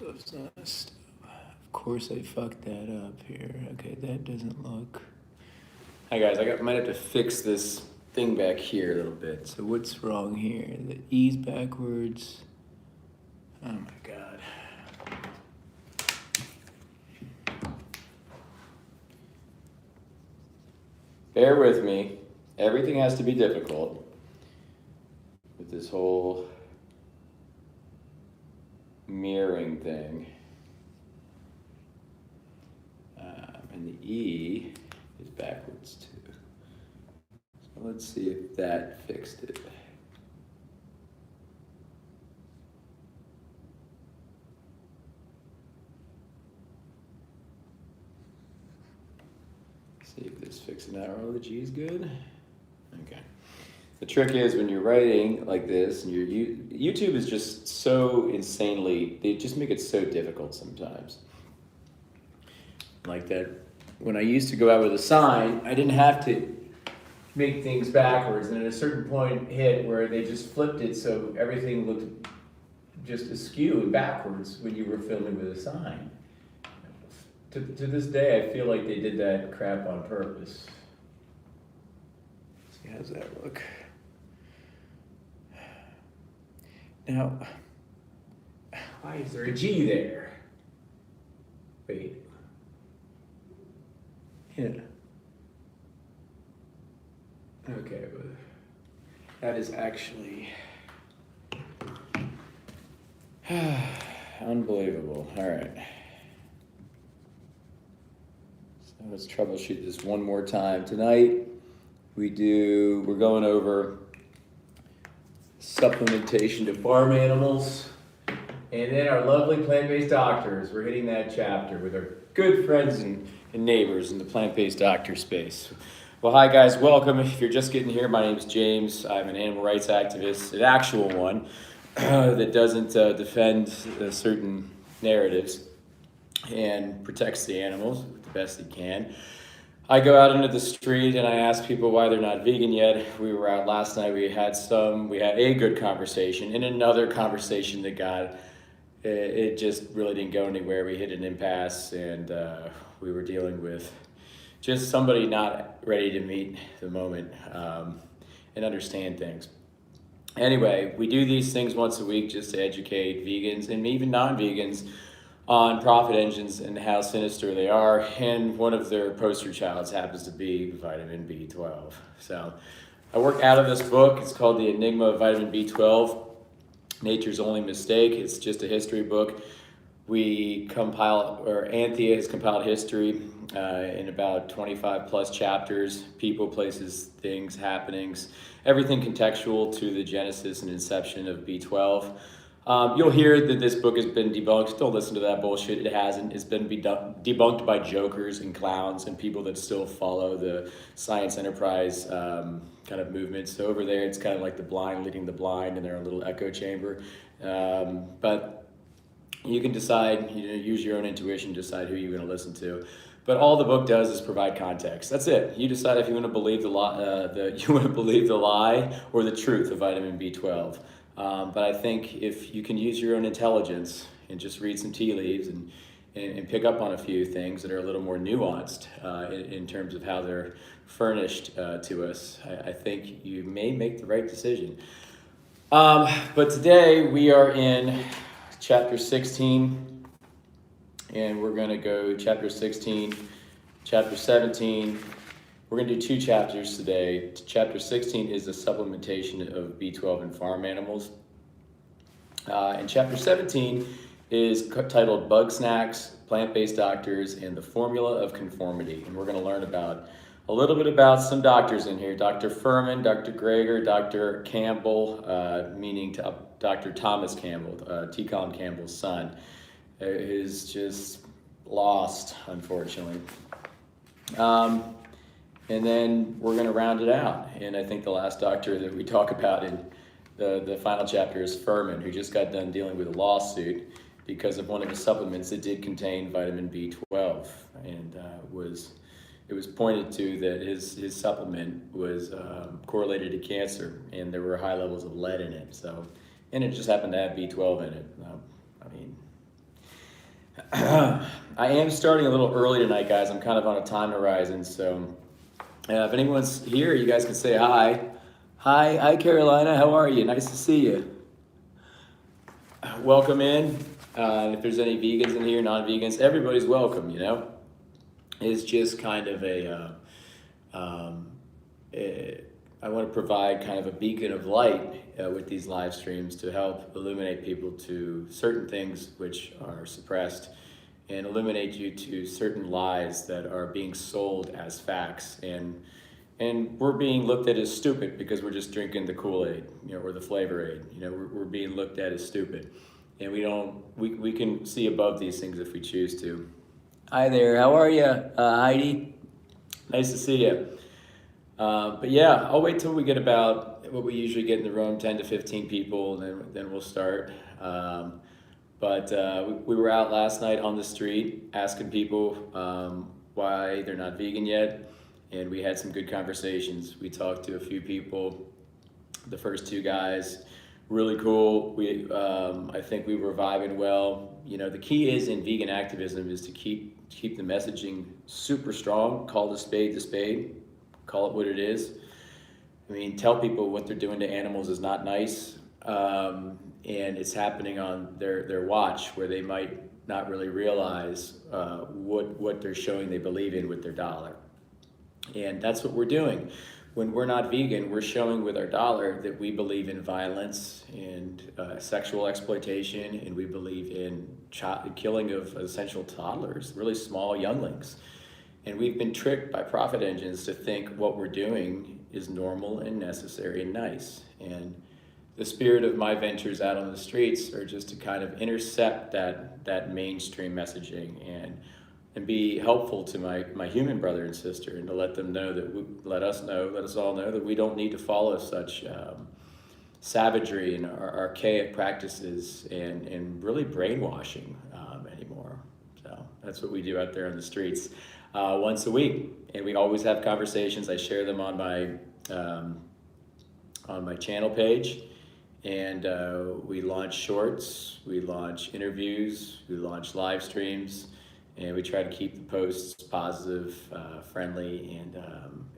Of course I fucked that up here. Okay, that doesn't look. Hi guys, might have to fix this thing back here a little bit. So what's wrong here? The E's backwards. Oh my god. Bear with me. Everything has to be difficult with this whole mirroring thing. And the E is backwards too. So let's see if that fixed it. See if this fixes it out. Oh, the G is good. Okay. The trick is when you're writing like this, and YouTube is just so insanely, they just make it so difficult sometimes. Like that, when I used to go out with a sign, I didn't have to make things backwards, and at a certain point hit where they just flipped it so everything looked just askew and backwards when you were filming with a sign. To this day, I feel like they did that crap on purpose. See, how's that look? Now, why is there a G there? Wait. Yeah. Okay, but that is actually unbelievable. All right. So let's troubleshoot this one more time. Tonight, we're going over supplementation to farm animals. And then our lovely plant-based doctors. We're hitting that chapter with our good friends and neighbors in the plant-based doctor space. Well, hi guys, welcome. If you're just getting here, my name is James. I'm an animal rights activist, an actual one that doesn't defend certain narratives and protects the animals the best he can. I go out into the street and I ask people why they're not vegan yet. We were out last night, we had a good conversation, and another conversation that it just really didn't go anywhere. We hit an impasse, and we were dealing with just somebody not ready to meet the moment and understand things. Anyway, we do these things once a week just to educate vegans and even non-vegans on profit engines and how sinister they are. And one of their poster childs happens to be vitamin B12. So I work out of this book. It's called The Enigma of Vitamin B12. Nature's Only Mistake. It's just a history book. Anthea has compiled history in about 25 plus chapters, people, places, things, happenings, everything contextual to the genesis and inception of B12. You'll hear that this book has been debunked. Don't listen to that bullshit. It hasn't. It's been debunked by jokers and clowns and people that still follow the science enterprise kind of movement. So over there, it's kind of like the blind leading the blind in their own little echo chamber. But you can decide, use your own intuition, decide who you're going to listen to. But all the book does is provide context. That's it. You decide if you want to believe the lie or the truth of vitamin B12. But I think if you can use your own intelligence and just read some tea leaves and pick up on a few things that are a little more nuanced in terms of how they're furnished to us, I think you may make the right decision. But today we are in chapter 16, and we're going to go chapter 16, chapter 17. We're going to do two chapters today. Chapter 16 is the supplementation of B12 in farm animals. And chapter 17 is titled Bug Snacks, Plant-Based Doctors, and the Formula of Conformity. And we're going to learn a little bit about some doctors in here. Dr. Furman, Dr. Greger, Dr. Campbell, meaning Dr. Thomas Campbell, T. Colin Campbell's son, is just lost, unfortunately. And then we're going to round it out. And I think the last doctor that we talk about in the final chapter is Furman, who just got done dealing with a lawsuit because of one of his supplements that did contain vitamin B12. And it was pointed to that his supplement was correlated to cancer, and there were high levels of lead in it. And it just happened to have B12 in it. I am starting a little early tonight, guys. I'm kind of on a time horizon, so if anyone's here, you guys can say hi. Hi, Carolina. How are you? Nice to see you. Welcome in. If there's any vegans in here, non-vegans, everybody's welcome. It's just kind of I want to provide kind of a beacon of light with these live streams to help illuminate people to certain things which are suppressed and illuminate you to certain lies that are being sold as facts. And we're being looked at as stupid because we're just drinking the Kool-Aid, or the Flavor Aid. We're being looked at as stupid. And we can see above these things if we choose to. Hi there, how are you, Heidi? Nice to see you. But yeah, I'll wait till we get about what we usually get in the room, 10 to 15 people, and then we'll start. But we were out last night on the street asking people why they're not vegan yet, and we had some good conversations. We talked to a few people, the first two guys, really cool. I think we were vibing well. The key is in vegan activism is to keep the messaging super strong, call the spade, call it what it is. I mean, tell people what they're doing to animals is not nice, and it's happening on their watch, where they might not really realize what they're showing they believe in with their dollar. And that's what we're doing. When we're not vegan, we're showing with our dollar that we believe in violence and sexual exploitation, and we believe in killing of essential toddlers, really small younglings. And we've been tricked by profit engines to think what we're doing is normal and necessary and nice. And the spirit of my ventures out on the streets are just to kind of intercept that mainstream messaging and be helpful to my human brother and sister, and to let them know that let us all know that we don't need to follow such savagery and archaic practices and really brainwashing anymore. So that's what we do out there on the streets once a week, and we always have conversations. I share them on my channel page, and we launch shorts, we launch interviews, we launch live streams. And we try to keep the posts positive, friendly, and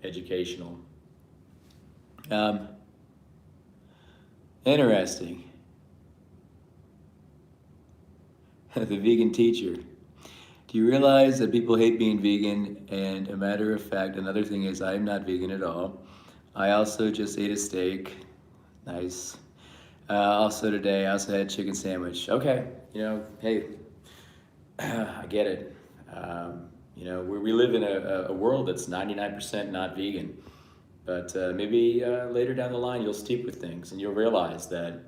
educational. Interesting. The vegan teacher. Do you realize that people hate being vegan? And a matter of fact, another thing is I'm not vegan at all. I also just ate a steak. Nice. Also today, I also had a chicken sandwich. Okay, hey. I get it. We live in a world that's 99% not vegan, but maybe later down the line you'll steep with things and you'll realize that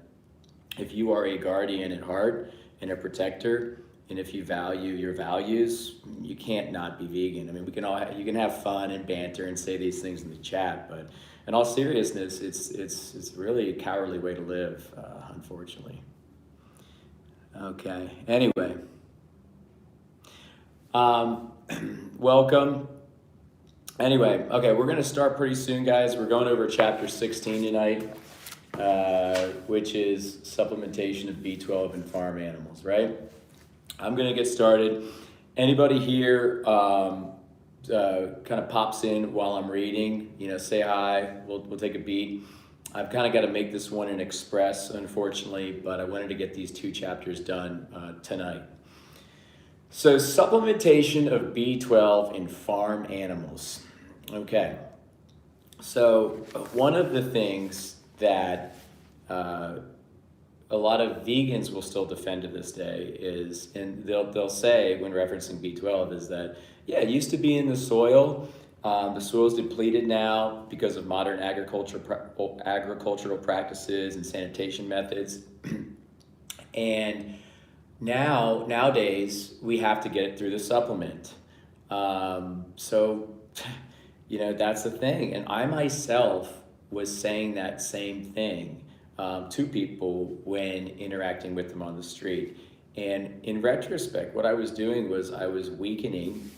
if you are a guardian at heart and a protector, and if you value your values, you can't not be vegan. I mean, you can have fun and banter and say these things in the chat, but in all seriousness, it's really a cowardly way to live, unfortunately. Okay. Anyway. Welcome. Anyway, okay, we're going to start pretty soon, guys. We're going over chapter 16 tonight, which is supplementation of B12 in farm animals, right? I'm going to get started. Anybody here kind of pops in while I'm reading, say hi. We'll take a beat. I've kind of got to make this one an express, unfortunately, but I wanted to get these two chapters done tonight. So, supplementation of B12 in farm animals. Okay. So, one of the things that a lot of vegans will still defend to this day is, and they'll say when referencing B12, is that, yeah, it used to be in the soil. The soil's depleted now because of modern agricultural practices and sanitation methods. And nowadays, we have to get it through the supplement. So, that's the thing. And I myself was saying that same thing to people when interacting with them on the street. And in retrospect, what I was doing was I was weakening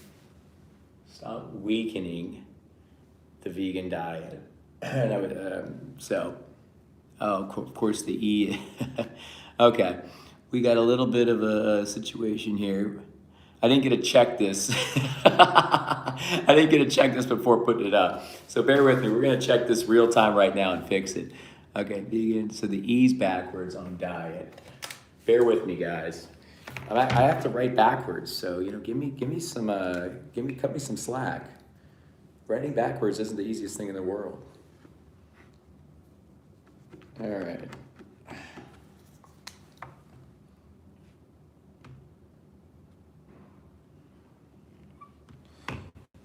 the vegan diet. And I would, of course the E. Okay. we got a little bit of a situation here. I didn't get to check this. I didn't get to check this before putting it up. So bear with me. We're going to check this real time right now and fix it. Okay, vegan. So the E's backwards on diet. Bear with me, guys. I have to write backwards, so give me cut me some slack. Writing backwards isn't the easiest thing in the world. All right.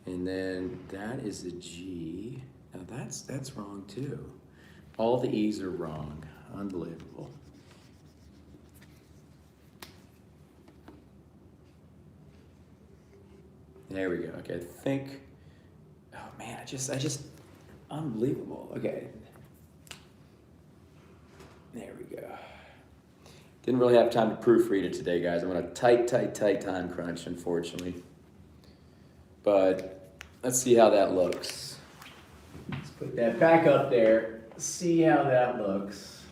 And then that is a G. Now that's wrong too. All the E's are wrong. Unbelievable. There we go. Okay, I think. Oh man, I just unbelievable. Okay. There we go. Didn't really have time to proofread it today, guys. I'm on a tight time crunch, unfortunately. But let's see how that looks. Let's put that back up there. See how that looks.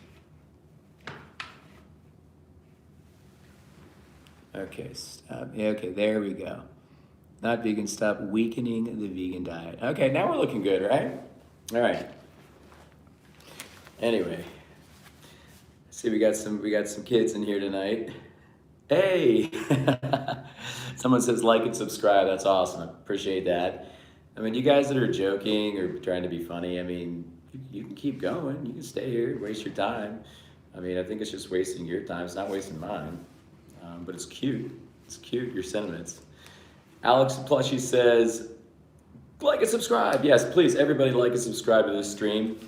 Okay, stop. Yeah, okay, there we go. Not vegan, stop weakening the vegan diet. Okay, now we're looking good, right? All right. Anyway, see, we got some kids in here tonight. Hey, someone says like and subscribe. That's awesome. I appreciate that. I mean, you guys that are joking or trying to be funny, I mean, you can keep going. You can stay here, waste your time. I mean, I think it's just wasting your time. It's not wasting mine. But it's cute. It's cute, your sentiments. Alex Plushy says, like and subscribe. Yes, please, everybody like and subscribe to this stream.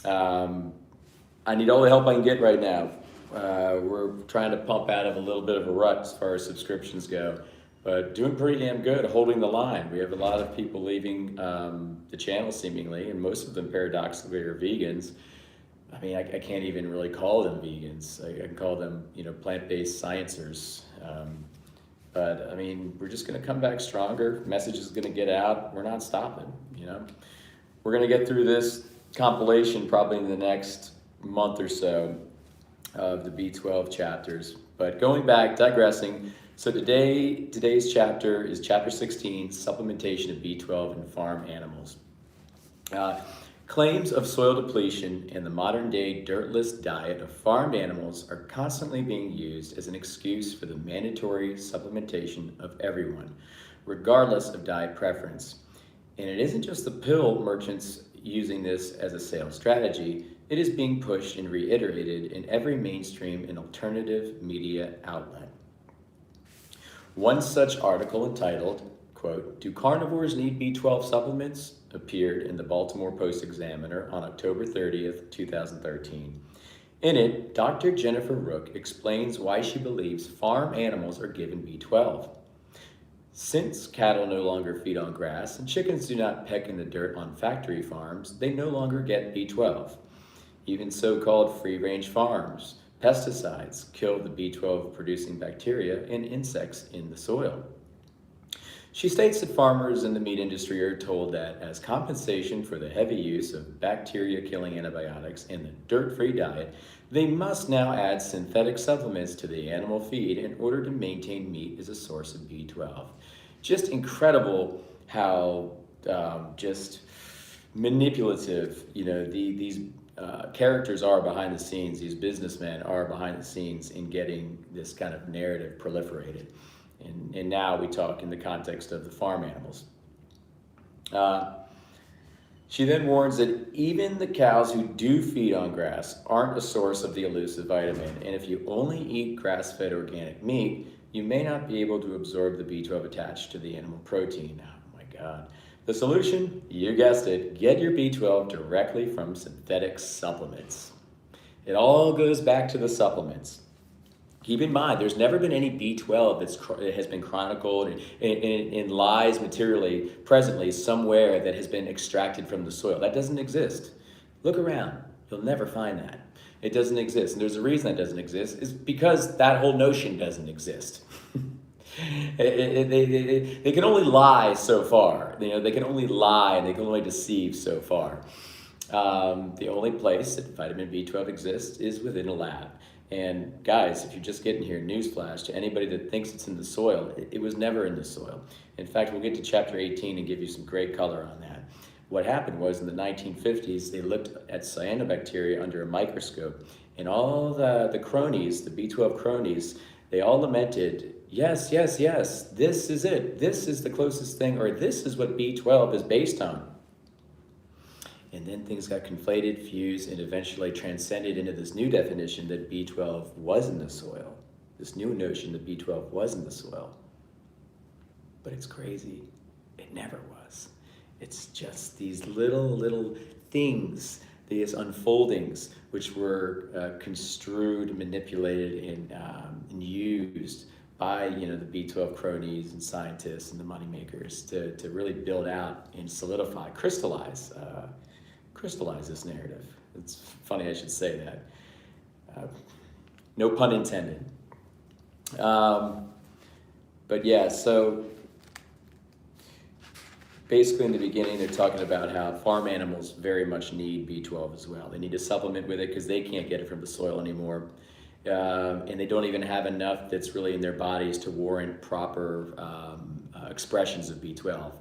I need all the help I can get right now. We're trying to pump out of a little bit of a rut as far as subscriptions go, but doing pretty damn good, holding the line. We have a lot of people leaving the channel seemingly, and most of them paradoxically are vegans. I mean, I can't even really call them vegans. I can call them, plant-based sciencers. But I mean, we're just going to come back stronger. Message is going to get out. We're not stopping. We're going to get through this compilation probably in the next month or so of the B12 chapters. But going back, digressing. So today's chapter is chapter 16, supplementation of B12 in farm animals. Claims of soil depletion and the modern-day dirtless diet of farmed animals are constantly being used as an excuse for the mandatory supplementation of everyone, regardless of diet preference. And it isn't just the pill merchants using this as a sales strategy. It is being pushed and reiterated in every mainstream and alternative media outlet. One such article entitled, quote, "Do carnivores need B12 supplements?" appeared in the Baltimore Post-Examiner on October 30th, 2013. In it, Dr. Jennifer Rook explains why she believes farm animals are given B12. Since cattle no longer feed on grass and chickens do not peck in the dirt on factory farms, they no longer get B12. Even so-called free-range farms, pesticides kill the B12 producing bacteria and insects in the soil. She states that farmers in the meat industry are told that as compensation for the heavy use of bacteria-killing antibiotics in the dirt-free diet, they must now add synthetic supplements to the animal feed in order to maintain meat as a source of B12. Just incredible how just manipulative, these characters are behind the scenes, these businessmen are behind the scenes in getting this kind of narrative proliferated. And now we talk in the context of the farm animals. She then warns that even the cows who do feed on grass aren't a source of the elusive vitamin. And if you only eat grass-fed organic meat, you may not be able to absorb the B12 attached to the animal protein. Oh my God. The solution, you guessed it, get your B12 directly from synthetic supplements. It all goes back to the supplements. Keep in mind, there's never been any B12 that has been chronicled and lies materially, presently, somewhere that has been extracted from the soil. That doesn't exist. Look around. You'll never find that. It doesn't exist. And there's a reason that doesn't exist. It's because that whole notion doesn't exist. They can only lie so far. They can only lie and they can only deceive so far. The only place that vitamin B12 exists is within a lab. And guys, if you're just getting here, newsflash to anybody that thinks it's in the soil, it was never in the soil. In fact, we'll get to chapter 18 and give you some great color on that. What happened was in the 1950s, they looked at cyanobacteria under a microscope, and all the cronies, the B12 cronies, they all lamented, yes, yes, yes, this is it. This is the closest thing, or this is what B12 is based on. And then things got conflated, fused, and eventually transcended into this new definition that B12 was in the soil. This new notion that B12 was in the soil. But it's crazy. It never was. It's just these little things, these unfoldings, which were construed, manipulated, and used by the B12 cronies and scientists and the moneymakers to really build out and solidify, crystallize this narrative. It's funny I should say that. No pun intended. But yeah, so basically in the beginning they're talking about how farm animals very much need B12 as well. They need to supplement with it because they can't get it from the soil anymore. And they don't even have enough that's really in their bodies to warrant proper expressions of B12.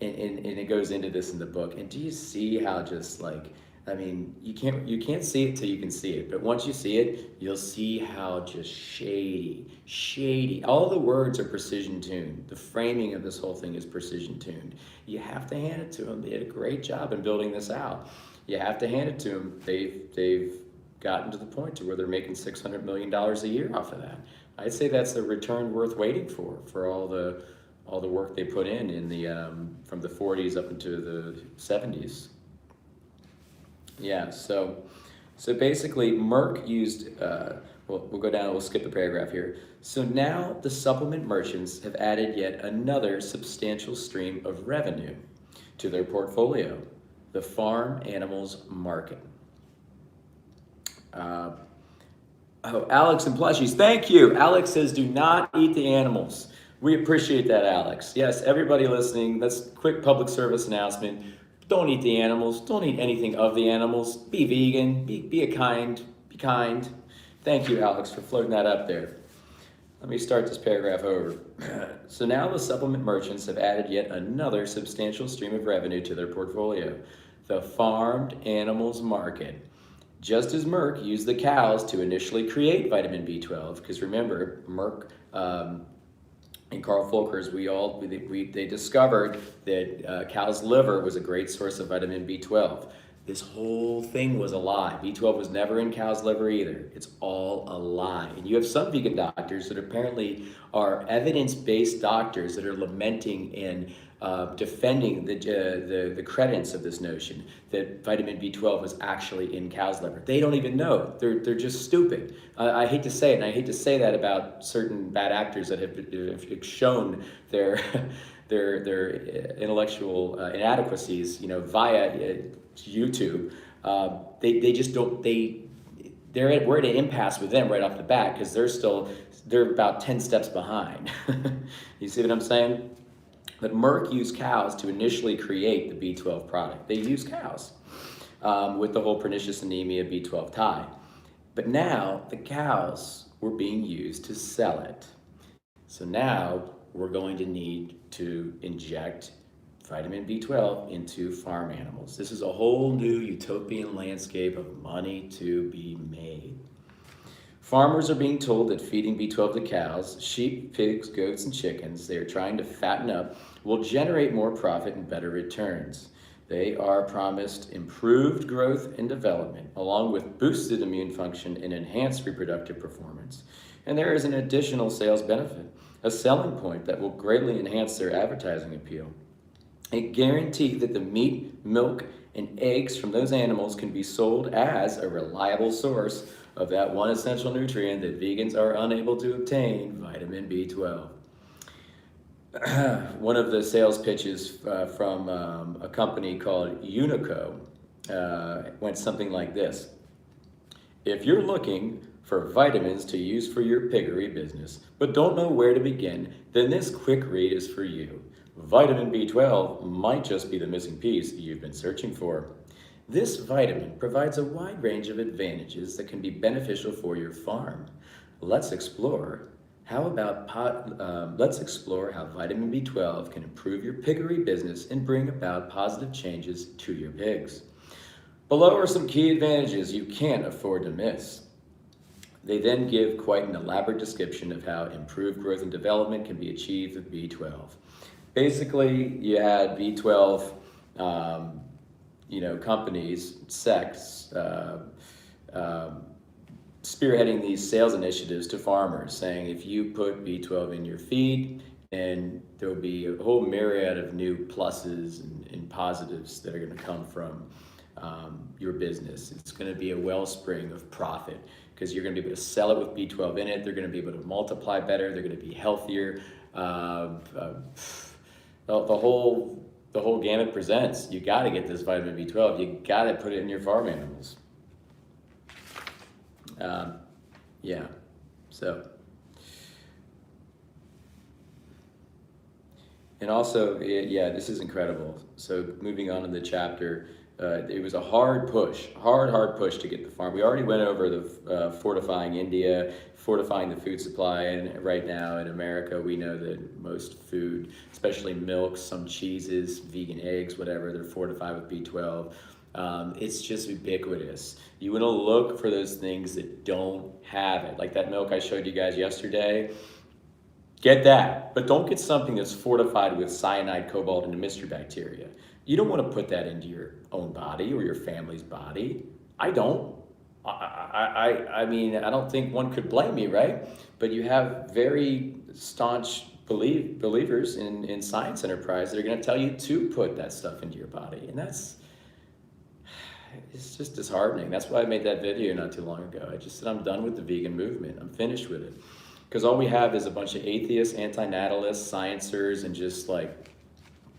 And it goes into this in the book. And do you see how just you can't see it till you can see it. But once you see it, you'll see how just shady. All the words are precision tuned. The framing of this whole thing is precision tuned. You have to hand it to them. They did a great job in building this out. You have to hand it to them. They've gotten to the point to where they're making $600 million a year off of that. I'd say that's a return worth waiting for all the work they put in the from the 40s up into the 70s. Yeah, so basically Merck used, we'll go down, we'll skip the paragraph here. So now the supplement merchants have added yet another substantial stream of revenue to their portfolio, the farm animals market. Alex and plushies, thank you. Alex says do not eat the animals. We appreciate that, Alex. Yes, everybody listening, that's a quick public service announcement. Don't eat the animals. Don't eat anything of the animals. Be vegan. Be kind. Thank you, Alex, for floating that up there. Let me start this paragraph over. So now the supplement merchants have added yet another substantial stream of revenue to their portfolio, the farmed animals market. Just as Merck used the cows to initially create vitamin B12, because remember, Merck and Carl Folkers, they discovered that cow's liver was a great source of vitamin B12. This whole thing was a lie. B12 was never in cow's liver either. It's all a lie. And you have some vegan doctors that apparently are evidence-based doctors that are lamenting and defending the credence of this notion that vitamin B12 was actually in cow's liver. They don't even know. They're just stupid. I hate to say it, and I hate to say that about certain bad actors that have shown their intellectual inadequacies, via YouTube. They just don't. We're at an impasse with them right off the bat because they're about 10 steps behind. You see what I'm saying? But Merck used cows to initially create the B12 product. They used cows with the whole pernicious anemia B12 tie. But now the cows were being used to sell it. So now we're going to need to inject vitamin B12 into farm animals. This is a whole new utopian landscape of money to be made. Farmers are being told that feeding B12 to cows, sheep, pigs, goats, and chickens they are trying to fatten up will generate more profit and better returns. They are promised improved growth and development, along with boosted immune function and enhanced reproductive performance. And there is an additional sales benefit, a selling point that will greatly enhance their advertising appeal. A guarantee that the meat, milk, and eggs from those animals can be sold as a reliable source of that one essential nutrient that vegans are unable to obtain, vitamin B12. One of the sales pitches from a company called Unico went something like this. If you're looking for vitamins to use for your piggery business, but don't know where to begin, then this quick read is for you. Vitamin B12 might just be the missing piece you've been searching for. This vitamin provides a wide range of advantages that can be beneficial for your farm. Let's explore let's explore how vitamin B12 can improve your piggery business and bring about positive changes to your pigs. Below are some key advantages you can't afford to miss. They then give quite an elaborate description of how improved growth and development can be achieved with B12. Basically, you had B12, companies, sects, spearheading these sales initiatives to farmers, saying if you put B12 in your feed, and there'll be a whole myriad of new pluses and positives that are going to come from your business. It's going to be a wellspring of profit because you're going to be able to sell it with B12 in it. They're going to be able to multiply better. They're going to be healthier. The whole gamut presents. You got to get this vitamin B12. You got to put it in your farm animals. And also, this is incredible. So moving on in the chapter, it was a hard push to get the farm. We already went over the fortifying India, fortifying the food supply, and right now in America, we know that most food, especially milk, some cheeses, vegan eggs, whatever, they're fortified with B12. It's just ubiquitous. You want to look for those things that don't have it. Like that milk I showed you guys yesterday, get that. But don't get something that's fortified with cyanide, cobalt, and mystery bacteria. You don't want to put that into your own body or your family's body. I don't. I mean, I don't think one could blame me, right? But you have very staunch believers in science enterprise that are going to tell you to put that stuff into your body. And it's just disheartening. That's why I made that video not too long ago. I just said I'm done with the vegan movement. I'm finished with it. Because all we have is a bunch of atheists, anti-natalists, sciencers, and just like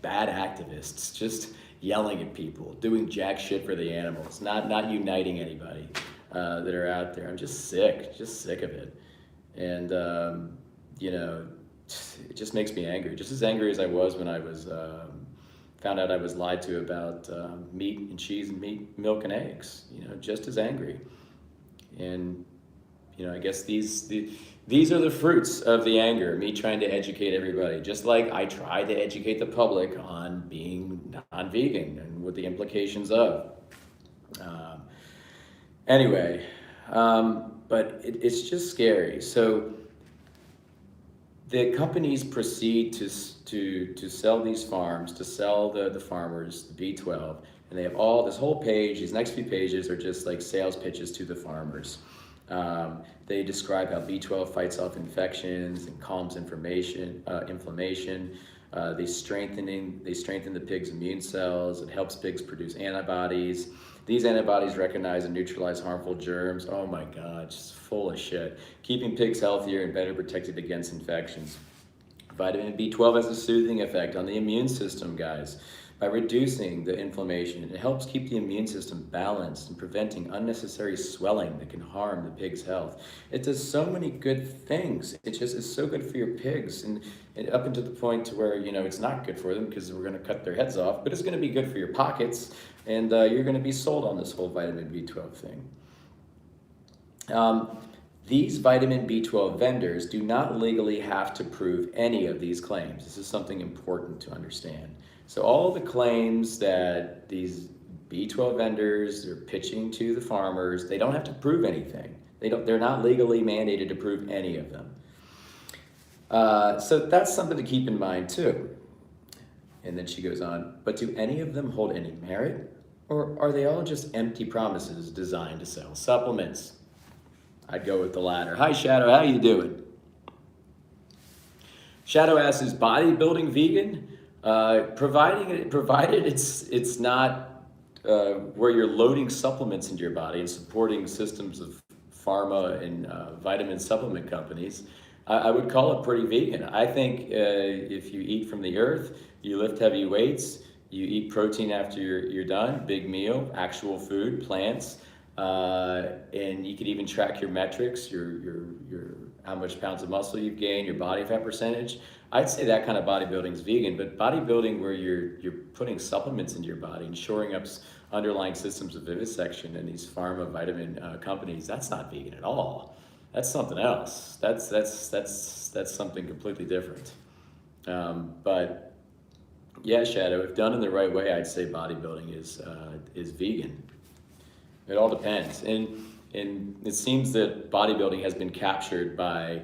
bad activists, just yelling at people, doing jack shit for the animals, not uniting anybody that are out there. I'm just sick of it. And, it just makes me angry. Just as angry as I was when I was found out I was lied to about meat and cheese and meat, milk and eggs, just as angry. And, I guess these are the fruits of the anger, me trying to educate everybody, just like I tried to educate the public on being non-vegan and what the implications of. But it's just scary. So the companies proceed to sell these farms, to sell the farmers the B12, and they have this whole page. These next few pages are just like sales pitches to the farmers. They describe how B12 fights off infections and calms inflammation. They strengthen the pig's immune cells. It helps pigs produce antibodies. These antibodies recognize and neutralize harmful germs. Oh my God, just full of shit. Keeping pigs healthier and better protected against infections. Vitamin B12 has a soothing effect on the immune system, guys. By reducing the inflammation, it helps keep the immune system balanced and preventing unnecessary swelling that can harm the pig's health. It does so many good things. It just is so good for your pigs, and up until the point to where, it's not good for them because we're going to cut their heads off, but it's going to be good for your pockets, and you're going to be sold on this whole vitamin B12 thing. These vitamin B12 vendors do not legally have to prove any of these claims. This is something important to understand. So all the claims that these B12 vendors are pitching to the farmers, they don't have to prove anything. They're not legally mandated to prove any of them. So that's something to keep in mind too. And then she goes on, but do any of them hold any merit? Or are they all just empty promises designed to sell supplements? I'd go with the latter. Hi Shadow, how you doing? Shadow asks, is bodybuilding vegan? Provided it's not where you're loading supplements into your body and supporting systems of pharma and vitamin supplement companies, I would call it pretty vegan. I think if you eat from the earth, you lift heavy weights, you eat protein after you're done, big meal, actual food, plants, and you could even track your metrics, your how much pounds of muscle you've gained, your body fat percentage. I'd say that kind of bodybuilding is vegan, but bodybuilding where you're putting supplements into your body and shoring up underlying systems of vivisection and these pharma vitamin companies, that's not vegan at all. That's something else. That's something completely different. But yeah, Shadow, if done in the right way, I'd say bodybuilding is vegan. It all depends, and it seems that bodybuilding has been captured by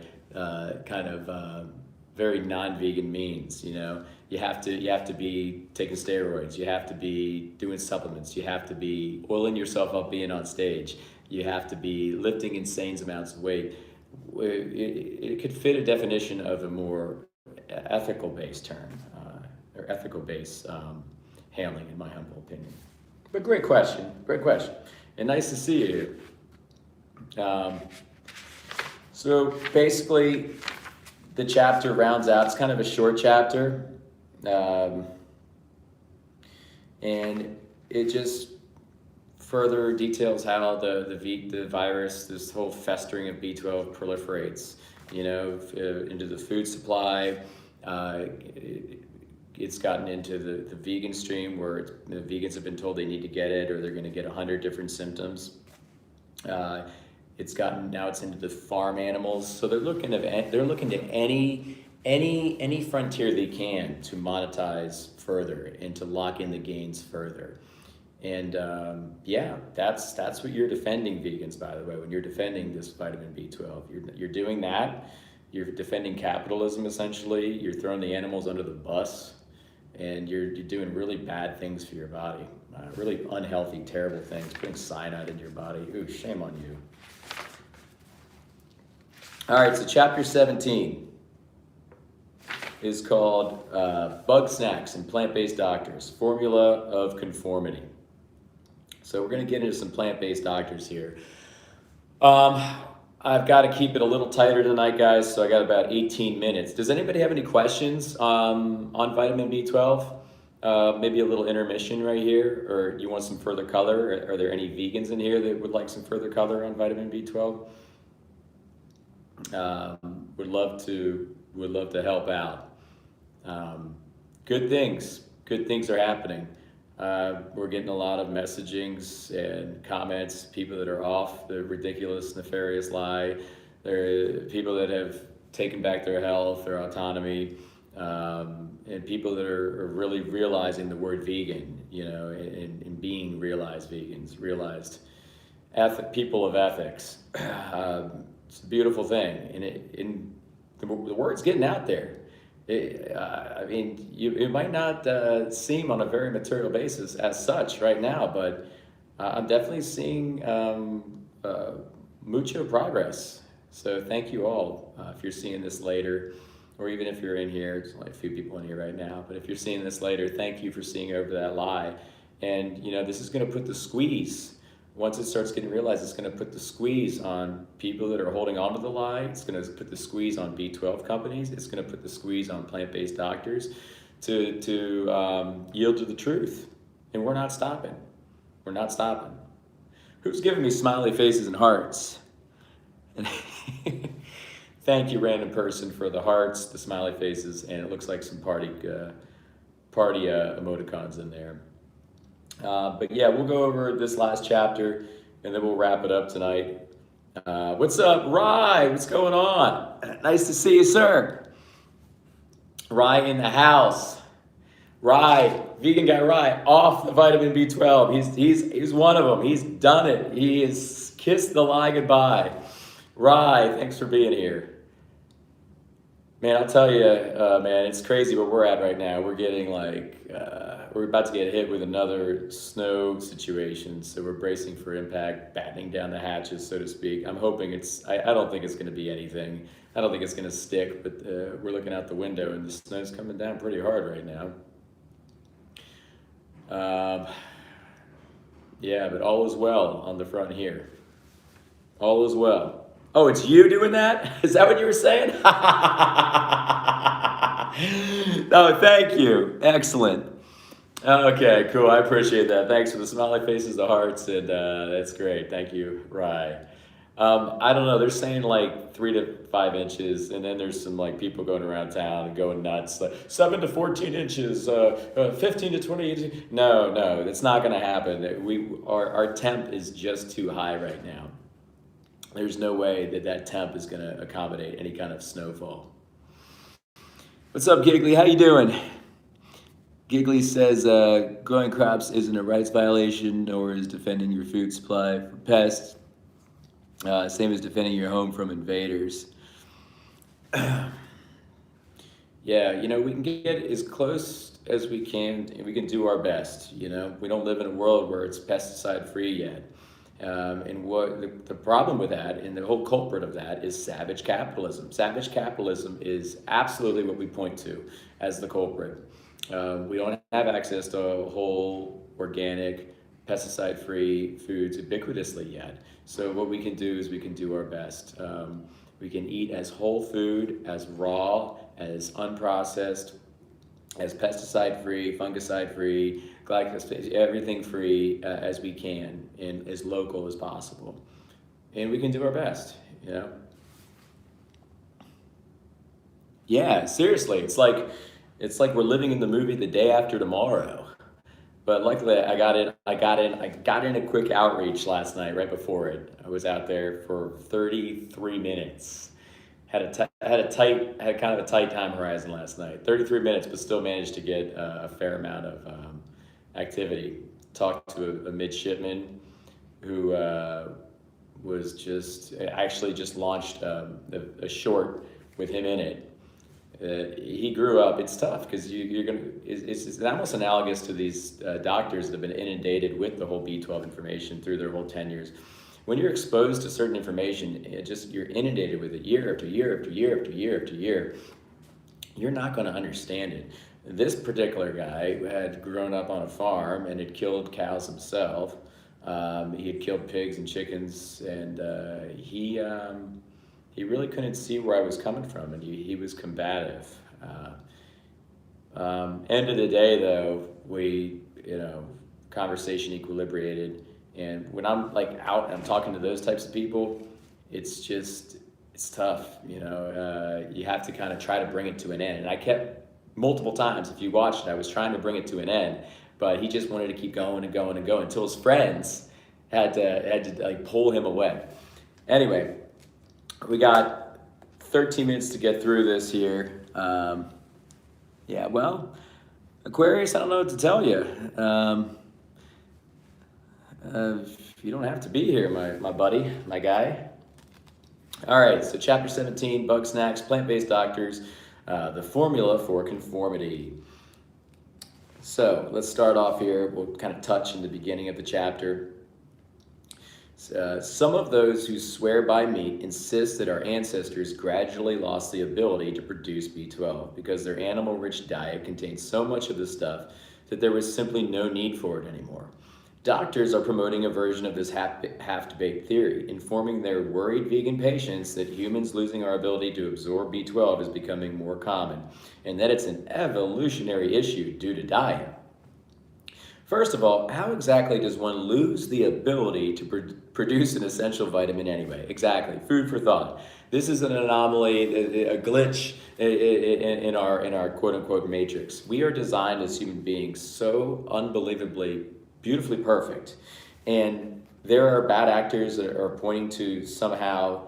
very non-vegan means. You know, you have to be taking steroids, you have to be doing supplements, you have to be oiling yourself up being on stage, you have to be lifting insane amounts of weight. It could fit a definition of a more ethical based term, or ethical based handling, in my humble opinion. But great question, and nice to see you here. So basically, the chapter rounds out. It's kind of a short chapter, and it just further details how the virus, this whole festering of B12 proliferates, you know, into the food supply. It's gotten into the vegan stream where the vegans have been told they need to get it or they're going to get 100 different symptoms. It's into the farm animals, so they're looking to any frontier they can to monetize further and to lock in the gains further. And that's what you're defending, vegans, by the way. When you're defending this vitamin B12, you're doing that. You're defending capitalism, essentially. You're throwing the animals under the bus, and you're doing really bad things for your body, really unhealthy, terrible things, putting cyanide in your body. Ooh, shame on you. All right, so chapter 17 is called Bug Snacks and Plant-Based Doctors, Formula of Conformity. So we're going to get into some plant-based doctors here. I've got to keep it a little tighter tonight, guys, so I got about 18 minutes. Does anybody have any questions on vitamin B12? Maybe a little intermission right here, or you want some further color? Are there any vegans in here that would like some further color on vitamin B12? Would love to help out. Good things are happening. We're getting a lot of messagings and comments, people that are off the ridiculous, nefarious lie. There are people that have taken back their health, their autonomy, and people that are really realizing the word vegan, you know, and being realized vegans, realized people of ethics. It's a beautiful thing, and the word's getting out there. It might not seem on a very material basis as such right now, but I'm definitely seeing mucho progress. So thank you all. If you're seeing this later, or even if you're in here, there's only a few people in here right now, but if you're seeing this later, thank you for seeing over that lie. And you know, this is going to put the squeeze. Once it starts getting realized, it's going to put the squeeze on people that are holding on to the lie. It's going to put the squeeze on B12 companies. It's going to put the squeeze on plant-based doctors to yield to the truth. And we're not stopping. We're not stopping. Who's giving me smiley faces and hearts? Thank you, random person, for the hearts, the smiley faces, and it looks like some party emoticons in there. But yeah, we'll go over this last chapter and then we'll wrap it up tonight. What's up, Rye? What's going on? Nice to see you, sir. Rye in the house. Rye, vegan guy Rye, off the vitamin B12. He's one of them. He's done it. He has kissed the lie goodbye. Rye, thanks for being here. Man, I'll tell you, man, it's crazy where we're at right now. We're getting we're about to get hit with another snow situation, so we're bracing for impact, battening down the hatches, so to speak. I'm hoping I don't think it's going to be anything. I don't think it's going to stick, but we're looking out the window and the snow's coming down pretty hard right now. Yeah, but all is well on the front here. All is well. Oh, it's you doing that? Is that what you were saying? Oh, thank you. Excellent. Okay, cool. I appreciate that. Thanks for the smiley faces, the hearts, and that's great. Thank you, Rye. I don't know. They're saying like 3 to 5 inches, and then there's some like people going around town and going nuts, like 7 to 14 inches, 15 to 20 inches. No, no, it's not going to happen. Our temp is just too high right now. There's no way that temp is going to accommodate any kind of snowfall. What's up, Giggly? How you doing? Giggly says growing crops isn't a rights violation, nor is defending your food supply from pests. Same as defending your home from invaders. Yeah, we can get as close as we can, and we can do our best. We don't live in a world where it's pesticide free yet. And what the problem with that, and the whole culprit of that, is savage capitalism. Savage capitalism is absolutely what we point to as the culprit. We don't have access to whole, organic, pesticide-free foods ubiquitously yet. So what we can do is we can do our best. We can eat as whole food, as raw, as unprocessed, as pesticide-free, fungicide-free, glyphosate, everything free as we can, and as local as possible. And we can do our best, Yeah, seriously, it's like we're living in the movie The Day After Tomorrow. But luckily, I got in a quick outreach last night right before it. I was out there for 33 minutes. Had kind of a tight time horizon last night. 33 minutes, but still managed to get a fair amount of activity. Talked to a midshipman who was just launched a short with him in it. He grew up. It's tough because you're gonna. It's almost analogous to these doctors that have been inundated with the whole B12 information through their whole tenures. When you're exposed to certain information, you're inundated with it year after year after year after year after year. You're not going to understand it. This particular guy had grown up on a farm and had killed cows himself. He had killed pigs and chickens, and he really couldn't see where I was coming from, and he was combative. End of the day, though, we, conversation equilibrated, and when I'm like out and I'm talking to those types of people, it's tough, you have to kind of try to bring it to an end. And I kept multiple times, if you watched it, I was trying to bring it to an end, but he just wanted to keep going and going and going until his friends had to like pull him away. Anyway, we got 13 minutes to get through this here. Well, Aquarius, I don't know what to tell you. You don't have to be here, my buddy, my guy. All right, so chapter 17, bug snacks, plant-based doctors, the formula for conformity. So let's start off here. We'll kind of touch in the beginning of the chapter. Some of those who swear by meat insist that our ancestors gradually lost the ability to produce B12 because their animal-rich diet contained so much of this stuff that there was simply no need for it anymore. Doctors are promoting a version of this half-baked theory, informing their worried vegan patients that humans losing our ability to absorb B12 is becoming more common, and that it's an evolutionary issue due to diet. First of all, how exactly does one lose the ability to produce an essential vitamin anyway? Exactly, food for thought. This is an anomaly, a glitch in our quote-unquote matrix. We are designed as human beings so unbelievably beautifully perfect, and there are bad actors that are pointing to somehow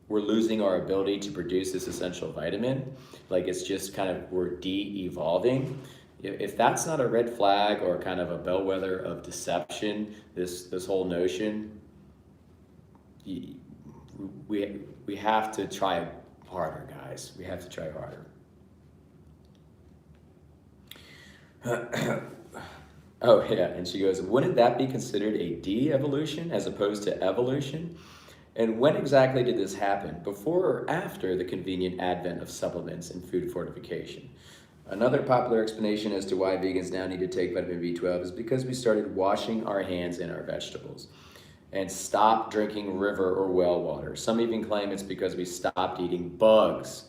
we're losing our ability to produce this essential vitamin, like it's just kind of we're de-evolving. If that's not a red flag or kind of a bellwether of deception, this whole notion, we have to try harder, guys. We have to try harder. Oh yeah, and she goes, wouldn't that be considered a de-evolution as opposed to evolution? And when exactly did this happen? Before or after the convenient advent of supplements and food fortification? Another popular explanation as to why vegans now need to take vitamin B12 is because we started washing our hands in our vegetables and stopped drinking river or well water. Some even claim it's because we stopped eating bugs.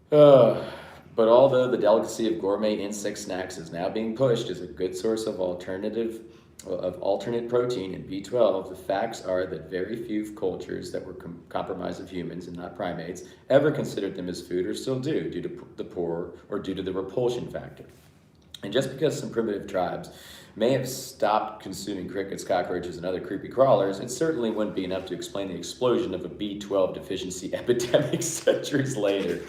But although the delicacy of gourmet insect snacks is now being pushed as a good source of alternative of alternate protein in B12, the facts are that very few cultures that were compromised of humans and not primates ever considered them as food or still do due to the poor or due to the repulsion factor. And just because some primitive tribes may have stopped consuming crickets, cockroaches, and other creepy crawlers, it certainly wouldn't be enough to explain the explosion of a B12 deficiency epidemic centuries later.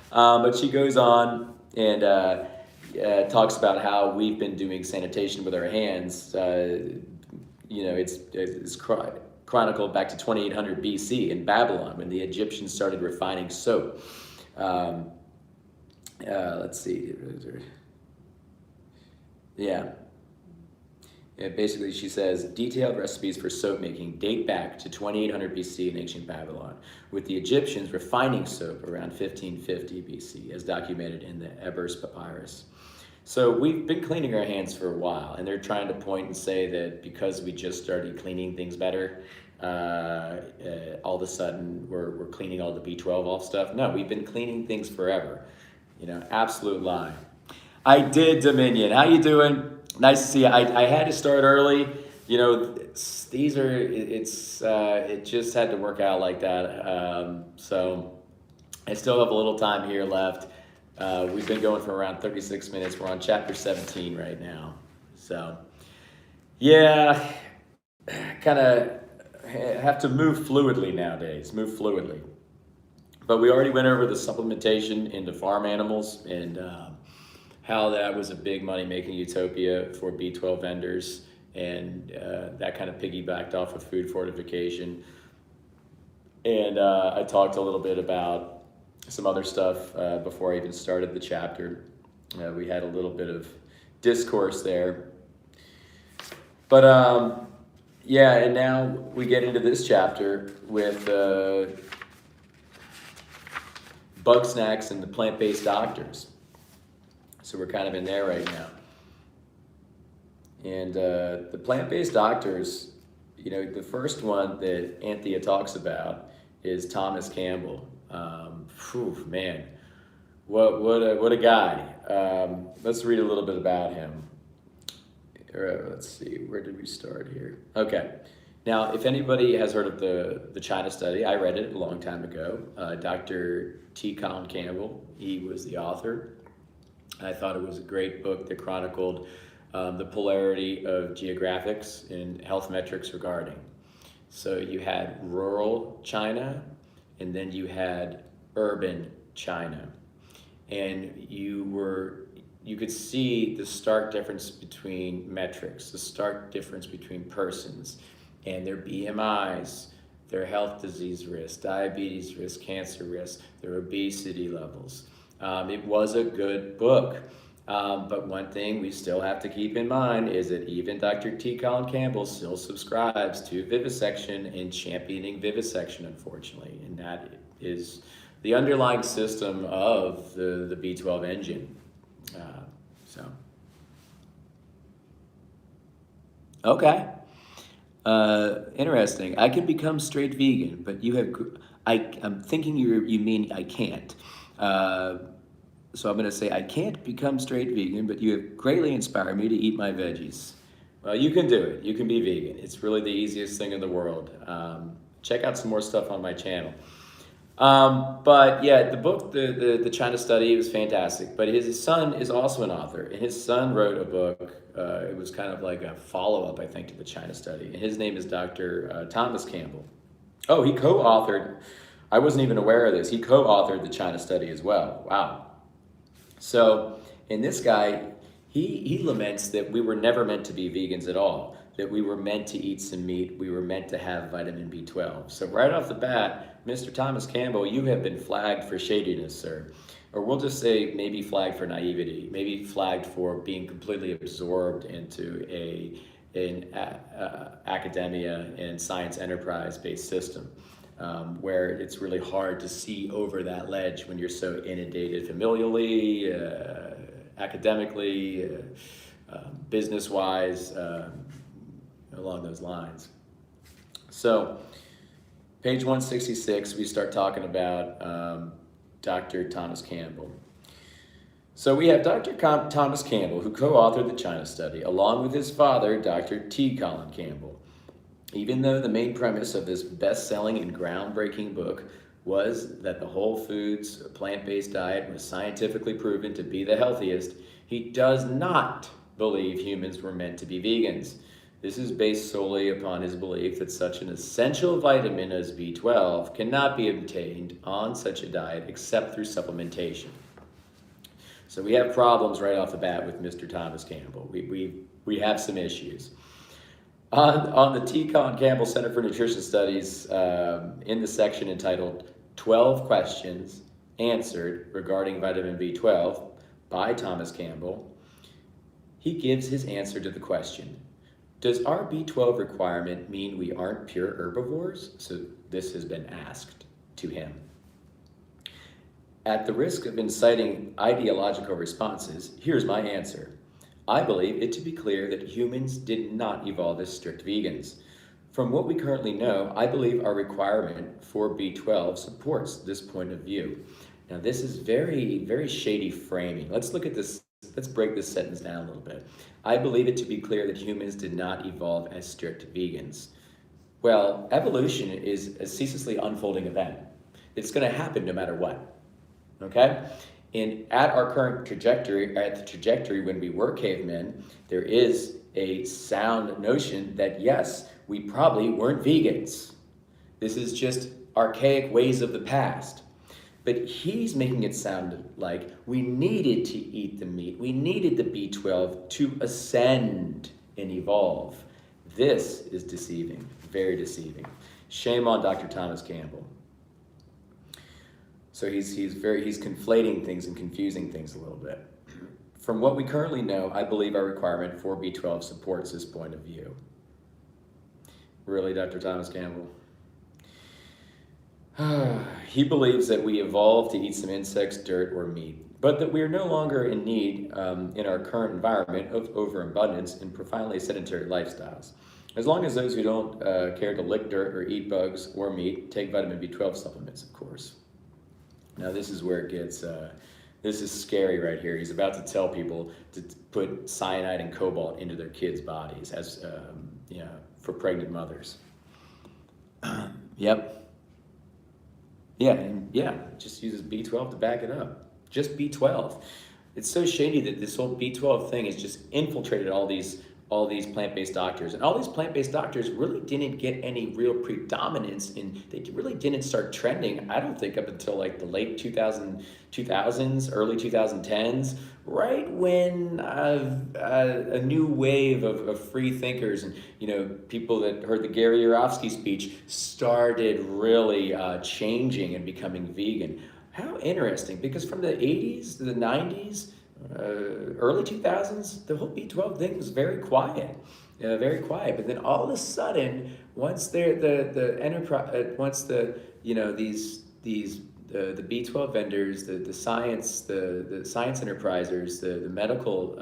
But she goes on and talks about how we've been doing sanitation with our hands. It's chronicled back to 2800 BC in Babylon when the Egyptians started refining soap. Let's see. Yeah. Basically, she says, detailed recipes for soap making date back to 2800 BC in ancient Babylon, with the Egyptians refining soap around 1550 BC, as documented in the Ebers Papyrus. So we've been cleaning our hands for a while, and they're trying to point and say that because we just started cleaning things better, all of a sudden we're cleaning all the B12 off stuff. No, we've been cleaning things forever. Absolute lie. I did, Dominion. How you doing? Nice to see you. I had to start early. It just had to work out like that. So I still have a little time here left. We've been going for around 36 minutes. We're on chapter 17 right now. So, yeah, kind of have to move fluidly nowadays, But we already went over the supplementation into farm animals and how that was a big money-making utopia for B12 vendors, and that kind of piggybacked off of food fortification. And I talked a little bit about some other stuff before I even started the chapter. We had a little bit of discourse there. But and now we get into this chapter with bug snacks and the plant-based doctors. So we're kind of in there right now. And the plant-based doctors, the first one that Anthea talks about is Thomas Campbell. Man, what a guy. Let's read a little bit about him. Let's see, where did we start here? Okay. Now, if anybody has heard of the China study, I read it a long time ago. Dr. T. Colin Campbell, he was the author. I thought it was a great book that chronicled the polarity of geographics and health metrics regarding. So you had rural China, and then you had urban China. And you could see the stark difference between metrics, the stark difference between persons and their BMIs, their health disease risk, diabetes risk, cancer risk, their obesity levels. It was a good book, but one thing we still have to keep in mind is that even Dr. T. Colin Campbell still subscribes to vivisection and championing vivisection, unfortunately, and that is the underlying system of the B12 engine. Okay. Interesting. I can become straight vegan, but I'm thinking you mean I can't. So I'm going to say I can't become straight vegan, but you have greatly inspired me to eat my veggies. Well, you can do it. You can be vegan. It's really the easiest thing in the world. Check out some more stuff on my channel. But yeah, the book, the China study, was fantastic. But his son is also an author, and his son wrote a book. It was kind of like a follow-up, I think, to the China study. And his name is Dr. Thomas Campbell. Oh, he co-authored. I wasn't even aware of this. He co-authored the China study as well. Wow. So, and this guy, he laments that we were never meant to be vegans at all. That we were meant to eat some meat. We were meant to have vitamin B12. So right off the bat, Mr. Thomas Campbell, you have been flagged for shadiness, sir. Or we'll just say maybe flagged for naivety. Maybe flagged for being completely absorbed into an academia and science enterprise-based system. Where it's really hard to see over that ledge when you're so inundated familially, academically, business-wise, along those lines. So, page 166, we start talking about Dr. Thomas Campbell. So we have Dr. Thomas Campbell, who co-authored the China study, along with his father, Dr. T. Colin Campbell. Even though the main premise of this best-selling and groundbreaking book was that the whole foods plant-based diet was scientifically proven to be the healthiest, he does not believe humans were meant to be vegans. This is based solely upon his belief that such an essential vitamin as B12 cannot be obtained on such a diet except through supplementation. So we have problems right off the bat with Mr. Thomas Campbell. We have some issues. On the T. Colin Campbell Center for Nutrition Studies, in the section entitled 12 Questions Answered Regarding Vitamin B12 by Thomas Campbell, he gives his answer to the question, does our B12 requirement mean we aren't pure herbivores? So this has been asked to him. At the risk of inciting ideological responses, here's my answer. I believe it to be clear that humans did not evolve as strict vegans. From what we currently know, I believe our requirement for B12 supports this point of view. Now this is very, very shady framing. Let's look at this, let's break this sentence down a little bit. I believe it to be clear that humans did not evolve as strict vegans. Well, evolution is a ceaselessly unfolding event. It's gonna happen no matter what. Okay? And at our current trajectory, at the trajectory when we were cavemen, there is a sound notion that yes, we probably weren't vegans. This is just archaic ways of the past. But he's making it sound like we needed to eat the meat. We needed the B12 to ascend and evolve. This is deceiving, very deceiving. Shame on Dr. Thomas Campbell. So he's conflating things and confusing things a little bit. From what we currently know, I believe our requirement for B12 supports this point of view. Really, Dr. Thomas Campbell? He believes that we evolved to eat some insects, dirt, or meat, but that we are no longer in need in our current environment of overabundance and profoundly sedentary lifestyles. As long as those who don't care to lick dirt or eat bugs or meat take vitamin B12 supplements, of course. Now this is where it gets, this is scary right here. He's about to tell people to put cyanide and cobalt into their kids' bodies as, for pregnant mothers. Yep. Yeah, just uses B12 to back it up. Just B12. It's so shady that this whole B12 thing has just infiltrated all these plant-based doctors. And all these plant-based doctors really didn't get any real predominance, and they really didn't start trending, I don't think, up until like the late 2000s, early 2010s, right when a new wave of free thinkers and people that heard the Gary Yourofsky speech started really changing and becoming vegan. How interesting, because from the 80s to the 90s, early 2000s, the whole B12 thing was very quiet, But then all of a sudden, once the B12 vendors, the science enterprisers, the medical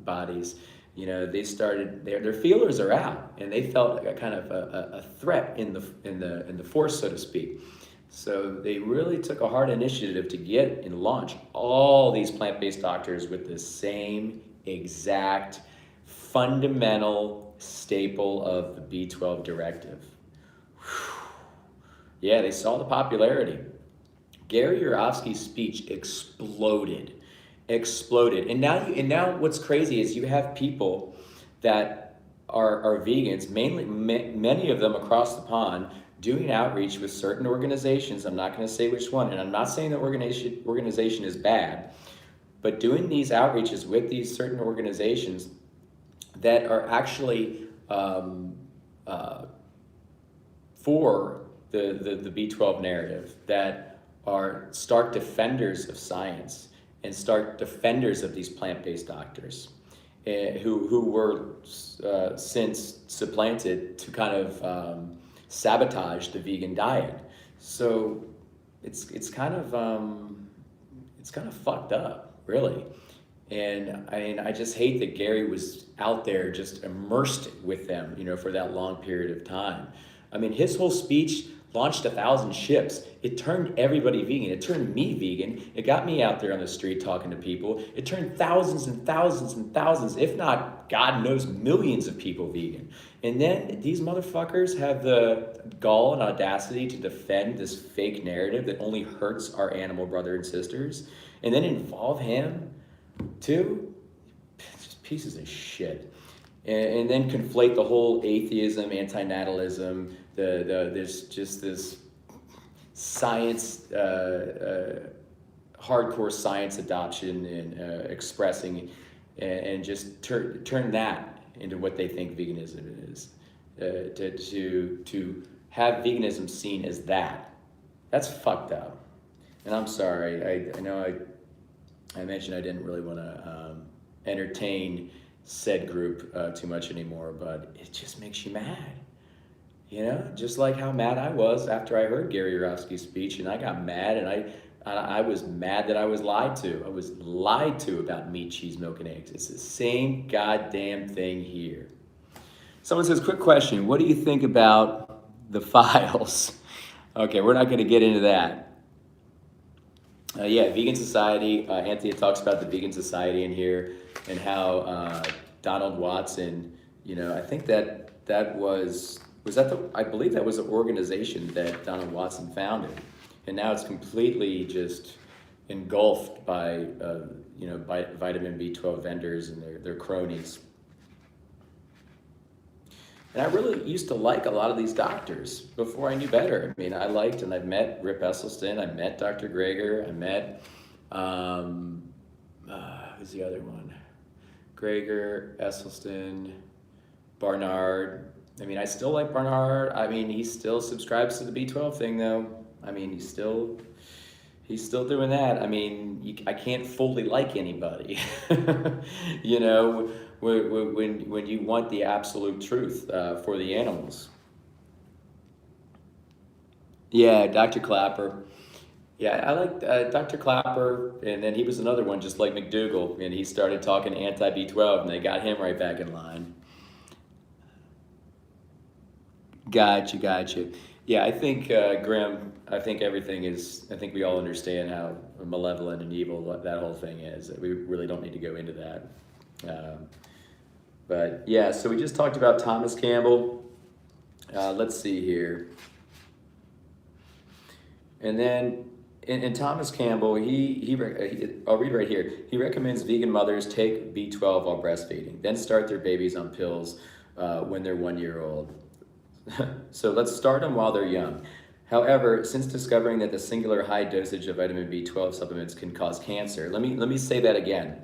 bodies, they started their feelers are out, and they felt a kind of a threat in the force, so to speak. So they really took a hard initiative to get and launch all these plant-based doctors with the same exact fundamental staple of the B12 directive. Whew. Yeah, they saw the popularity. Gary Yourofsky's speech exploded. And now what's crazy is you have people that are vegans, many of them across the pond, doing outreach with certain organizations. I'm not going to say which one, and I'm not saying that organization is bad, but doing these outreaches with these certain organizations that are actually for the B12 narrative, that are stark defenders of science and stark defenders of these plant-based doctors who were since supplanted to kind of sabotage the vegan diet. So it's kind of fucked up, really. And I just hate that Gary was out there just immersed with them, for that long period of time. His whole speech launched 1,000 ships. It turned everybody vegan. It turned me vegan. It got me out there on the street talking to people. It turned thousands and thousands and thousands, if not, God knows, millions of people vegan. And then these motherfuckers have the gall and audacity to defend this fake narrative that only hurts our animal brother and sisters, and then involve him too. Just pieces of shit. And then conflate the whole atheism, antinatalism, there's just this science, hardcore science adoption and expressing, and just turn that into what they think veganism is. To have veganism seen as that's fucked up. And I'm sorry, I know I mentioned I didn't really want to entertain said group too much anymore, but it just makes you mad. You know, just like how mad I was after I heard Gary Yourofsky's speech, and I got mad, and I was mad that I was lied to. I was lied to about meat, cheese, milk, and eggs. It's the same goddamn thing here. Someone says, quick question, what do you think about the files? Okay, we're not going to get into that. Yeah, Vegan Society. Anthea talks about the Vegan Society in here, and how Donald Watson, you know, I think that was I believe that was the organization that Donald Watson founded, and now it's completely just engulfed by by vitamin B12 vendors and their cronies. And I really used to like a lot of these doctors before I knew better. I mean, I liked, and I've met Rip Esselstyn, I met Dr. Greger, I met, who's the other one? Greger, Esselstyn, Barnard. I mean, I still like Barnard. I mean, he still subscribes to the B12 thing, though. I mean, he's still doing that. I mean, I can't fully like anybody, you know, when you want the absolute truth for the animals. Yeah, Dr. Clapper. Yeah, I like Dr. Clapper, and then he was another one just like McDougall, and he started talking anti-B12, and they got him right back in line. Gotcha. Yeah, I think, Grim, I think we all understand how malevolent and evil that whole thing is. We really don't need to go into that. But yeah, so we just talked about Thomas Campbell. Let's see here. And then in Thomas Campbell, I'll read right here. He recommends vegan mothers take B12 while breastfeeding, then start their babies on pills when they're 1 year old. So let's start them while they're young. However, since discovering that the singular high dosage of vitamin B12 supplements can cause cancer, let me say that again.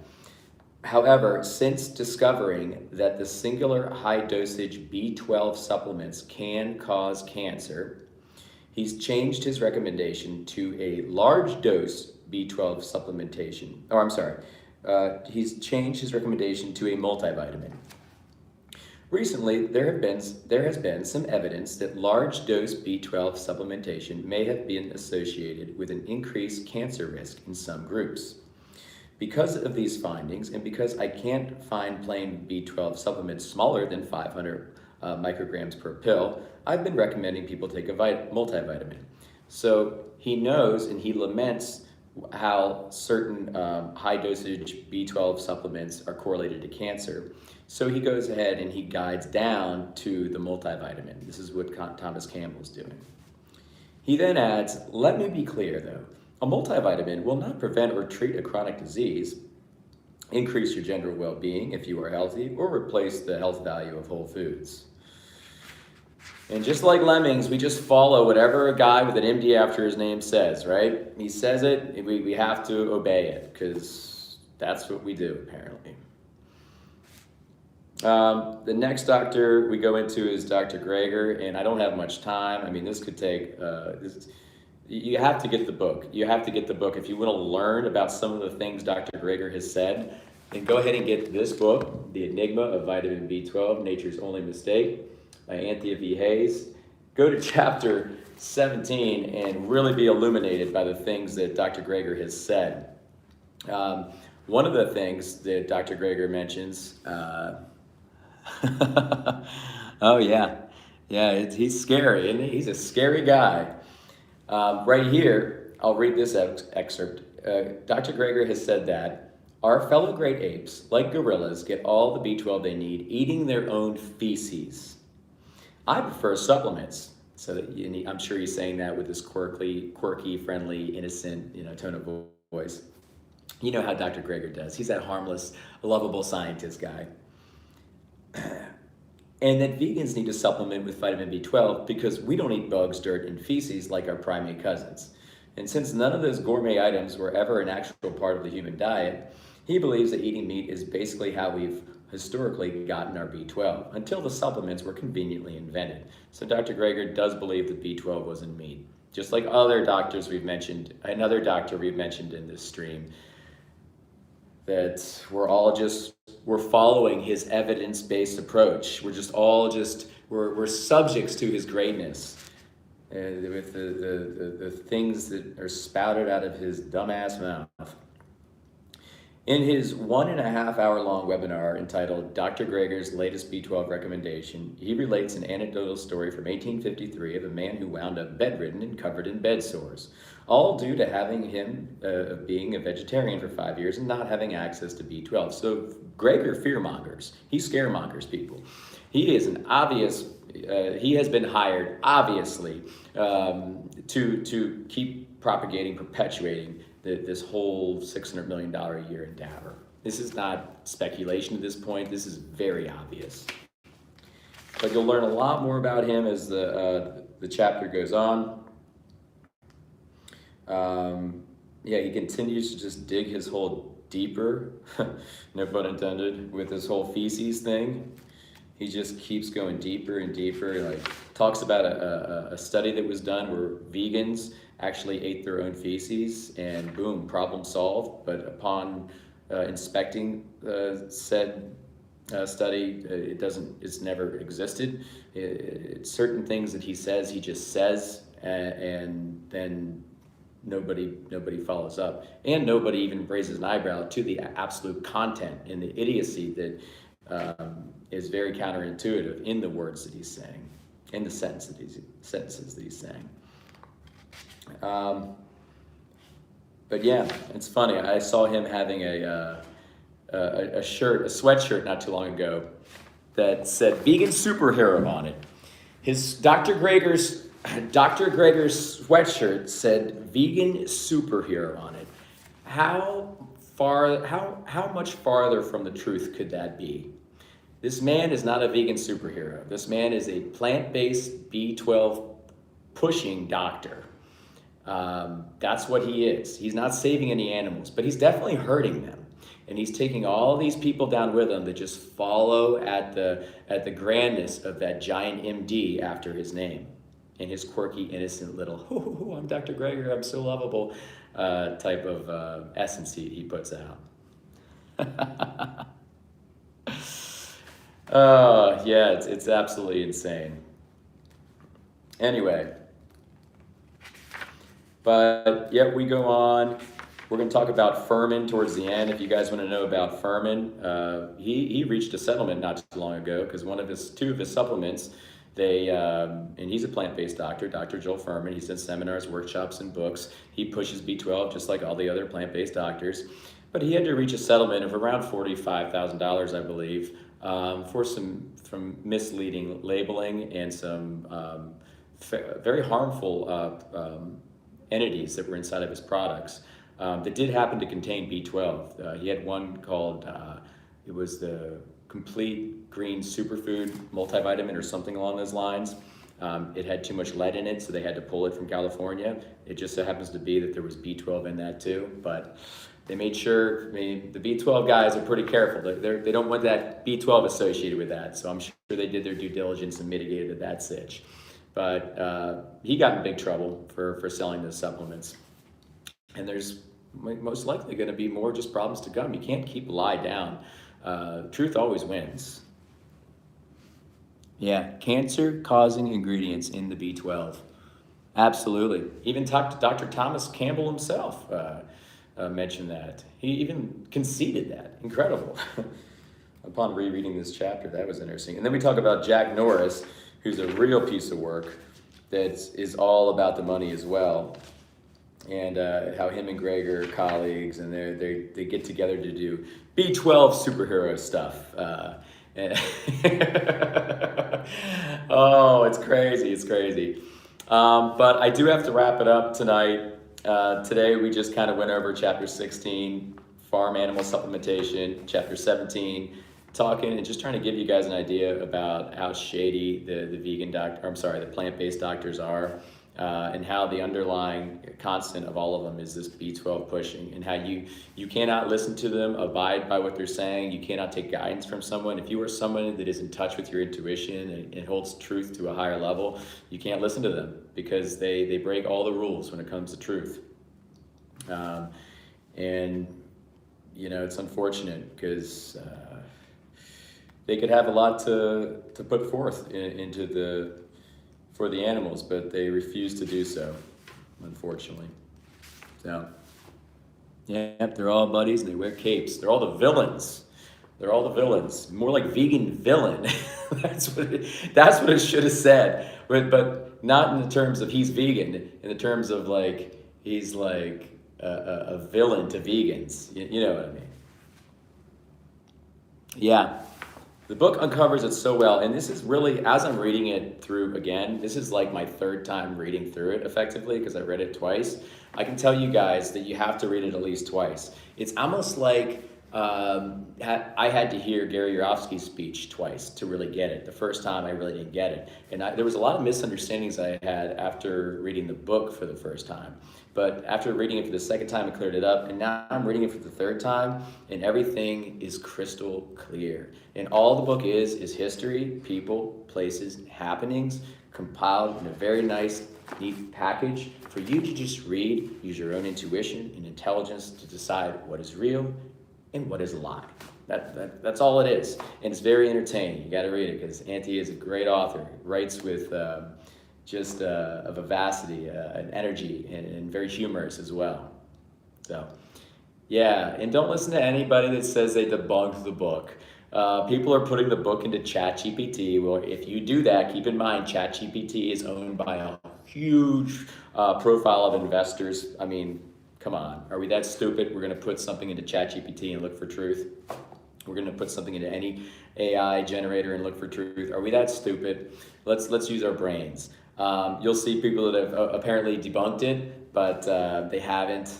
However, since discovering that the singular high dosage B12 supplements can cause cancer, he's changed his recommendation to a large dose B12 supplementation. He's changed his recommendation to a multivitamin. Recently, there has been some evidence that large dose B12 supplementation may have been associated with an increased cancer risk in some groups. Because of these findings, and because I can't find plain B12 supplements smaller than 500 micrograms per pill, I've been recommending people take a multivitamin. So he knows and he laments how certain high dosage B12 supplements are correlated to cancer. So he goes ahead and he guides down to the multivitamin. This is what Thomas Campbell's doing. He then adds, let me be clear though, a multivitamin will not prevent or treat a chronic disease, increase your general well-being if you are healthy, or replace the health value of whole foods. And just like lemmings, we just follow whatever a guy with an MD after his name says, right? He says it, we have to obey it, because that's what we do, apparently. The next doctor we go into is Dr. Greger, and I don't have much time. I mean, this could take, you have to get the book. You have to get the book. If you want to learn about some of the things Dr. Greger has said, then go ahead and get this book, The Enigma of Vitamin B12, Nature's Only Mistake, by Anthea V. Hayes. Go to chapter 17 and really be illuminated by the things that Dr. Greger has said. One of the things that Dr. Greger mentions, oh yeah, Yeah, he's scary, isn't he? He's a scary guy. Right here, I'll read this excerpt. Dr. Greger has said that our fellow great apes, like gorillas, get all the B12 they need eating their own feces. I prefer supplements. So that I'm sure he's saying that with his quirky, friendly, innocent, tone of voice. You know how Dr. Greger does. He's that harmless, lovable scientist guy. And that vegans need to supplement with vitamin B12 because we don't eat bugs, dirt, and feces like our primate cousins. And since none of those gourmet items were ever an actual part of the human diet, he believes that eating meat is basically how we've historically gotten our B12 until the supplements were conveniently invented. So Dr. Greger does believe that B12 was in meat. Just like other doctors we've mentioned, another doctor we've mentioned in this stream, that we're following his evidence-based approach. We're subjects to his greatness, with the things that are spouted out of his dumbass mouth. In his 1.5 hour long webinar entitled Dr. Greger's Latest B12 Recommendation, he relates an anecdotal story from 1853 of a man who wound up bedridden and covered in bed sores, all due to having him being a vegetarian for 5 years and not having access to B12. So Greger fearmongers. He scaremongers people. He is he has been hired, obviously, to keep propagating, perpetuating this whole $600 million a year endeavor. This is not speculation at this point. This is very obvious. But you'll learn a lot more about him as the chapter goes on. He continues to just dig his hole deeper, no pun intended, with this whole feces thing. He just keeps going deeper and deeper. Like, talks about a study that was done where vegans actually ate their own feces, and boom, problem solved. But upon inspecting said study, it's never existed. It's certain things that he says, he just says, and then nobody follows up, and nobody even raises an eyebrow to the absolute content and the idiocy that is very counterintuitive in the words that he's saying, in the sentences that he's saying. But yeah, it's funny. I saw him having a sweatshirt not too long ago that said "vegan superhero" on it. His Dr. Greger's sweatshirt said "vegan superhero" on it. How much farther from the truth could that be? This man is not a vegan superhero. This man is a plant-based B12 pushing doctor. That's what he is. He's not saving any animals, but he's definitely hurting them. And he's taking all these people down with him that just follow at the grandness of that giant MD after his name, and his quirky, innocent little, "Oh, I'm Dr. Greger, I'm so lovable," type of essence he puts out. Yeah, it's absolutely insane. Anyway, but yeah, we go on. We're going to talk about Furman towards the end. If you guys want to know about Furman, he reached a settlement not too long ago because two of his supplements, and he's a plant-based doctor, Dr. Joel Furman. He's in seminars, workshops, and books. He pushes B12 just like all the other plant-based doctors. But he had to reach a settlement of around $45,000, I believe, for some misleading labeling and some very harmful entities that were inside of his products that did happen to contain B12. He had one called, it was the Complete Green Superfood Multivitamin or something along those lines. It had too much lead in it, so they had to pull it from California. It just so happens to be that there was B12 in that too, but they made sure. I mean, the B12 guys are pretty careful. They don't want that B12 associated with that, so I'm sure they did their due diligence and mitigated that sitch. But he got in big trouble for selling those supplements. And there's most likely going to be more just problems to come. You can't keep lie down. Truth always wins. Yeah, cancer-causing ingredients in the B12. Absolutely. Even Dr. Thomas Campbell himself mentioned that. He even conceded that. Incredible. Upon rereading this chapter, that was interesting. And then we talk about Jack Norris, who's a real piece of work that is all about the money as well. And how him and Greg are colleagues, and they get together to do B12 superhero stuff. Oh, it's crazy, it's crazy. But I do have to wrap it up tonight. Today we just kind of went over chapter 16, farm animal supplementation, chapter 17, talking and just trying to give you guys an idea about how shady the plant-based doctors are. And how the underlying constant of all of them is this B12 pushing, and how you cannot listen to them, abide by what they're saying. You cannot take guidance from someone. If you are someone that is in touch with your intuition and holds truth to a higher level, you can't listen to them because they break all the rules when it comes to truth. And it's unfortunate because they could have a lot to put forth for the animals, but they refuse to do so, unfortunately. So, yeah, they're all buddies and they wear capes. They're all the villains. They're all the villains. More like vegan villain. That's what it should have said. But not in the terms of he's vegan, in the terms of like he's like a villain to vegans. You know what I mean? Yeah. The book uncovers it so well, and this is really, as I'm reading it through again, this is like my third time reading through it effectively because I read it twice. I can tell you guys that you have to read it at least twice. It's almost like I had to hear Gary Yourofsky's speech twice to really get it. The first time I really didn't get it. And there was a lot of misunderstandings I had after reading the book for the first time. But after reading it for the second time, it cleared it up. And now I'm reading it for the third time, and everything is crystal clear. And all the book is history, people, places, happenings, compiled in a very nice, neat package for you to just read, use your own intuition and intelligence to decide what is real and what is a lie. That's all it is. And it's very entertaining. You got to read it because Auntie is a great author. Writes with just a vivacity, an energy, and very humorous as well. So, yeah, and don't listen to anybody that says they debunked the book. People are putting the book into ChatGPT. Well, if you do that, keep in mind ChatGPT is owned by a huge profile of investors. I mean, come on, are we that stupid? We're going to put something into ChatGPT and look for truth. We're going to put something into any AI generator and look for truth. Are we that stupid? Let's use our brains. You'll see people that have apparently debunked it, but they haven't.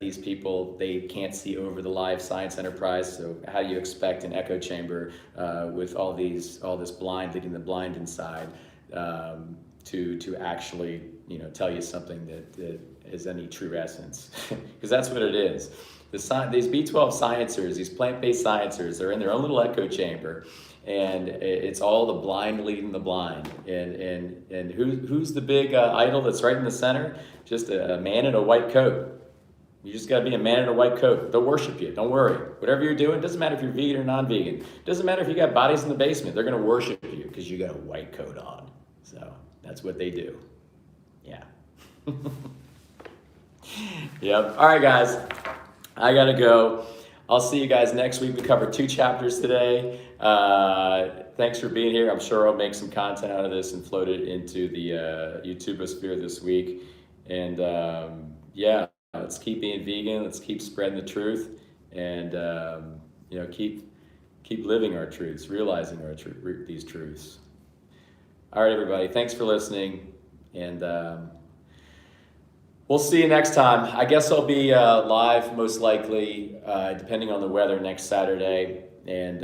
These people, they can't see over the live science enterprise. So how do you expect an echo chamber with all this blind leading the blind inside to actually tell you something that is any true essence? Because that's what it is. These B12 sciencers, these plant-based sciencers, they're in their own little echo chamber. And it's all the blind leading the blind. And who's the big idol that's right in the center? Just a man in a white coat. You just got to be a man in a white coat. They'll worship you. Don't worry. Whatever you're doing, doesn't matter if you're vegan or non-vegan. Doesn't matter if you got bodies in the basement. They're going to worship you because you got a white coat on. So that's what they do. Yeah. Yep. All right, guys. I got to go. I'll see you guys next week. We covered 2 chapters today. Thanks for being here. I'm sure I'll make some content out of this and float it into the YouTubeosphere this week. And yeah, let's keep being vegan. Let's keep spreading the truth, and keep living our truths, realizing these truths. All right, everybody. Thanks for listening, and we'll see you next time. I guess I'll be live most likely, depending on the weather, next Saturday. And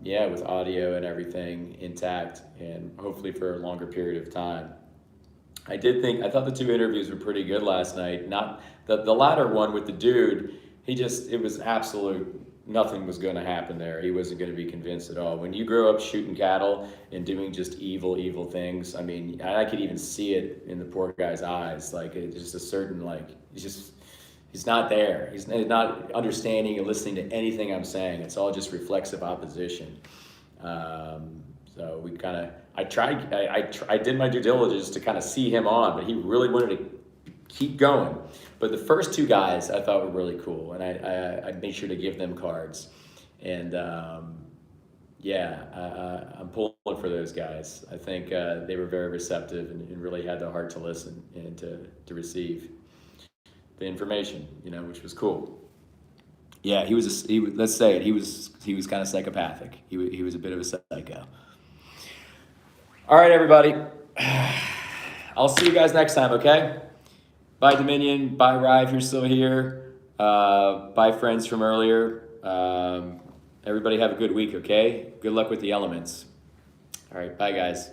yeah, with audio and everything intact, and hopefully for a longer period of time. I thought the 2 interviews were pretty good last night. Not the latter one with the dude. It was absolute, nothing was going to happen there. He wasn't going to be convinced at all. When you grow up shooting cattle and doing just evil things, I mean, I could even see it in the poor guy's eyes. Like, it's just a certain, like, he's not there. He's not understanding and listening to anything I'm saying. It's all just reflexive opposition. So we kind of, I did my due diligence to kind of see him on, but he really wanted to keep going. But the first 2 guys I thought were really cool, and I made sure to give them cards. And yeah, I'm pulling for those guys. I think they were very receptive and really had the heart to listen and to receive the information, which was cool. Yeah, let's say it. He was kind of psychopathic. He was a bit of a psycho. All right, everybody. I'll see you guys next time. Okay. Bye, Dominion. Bye, Rye, if you're still here. Bye, friends from earlier. Everybody have a good week. Okay. Good luck with the elements. All right. Bye, guys.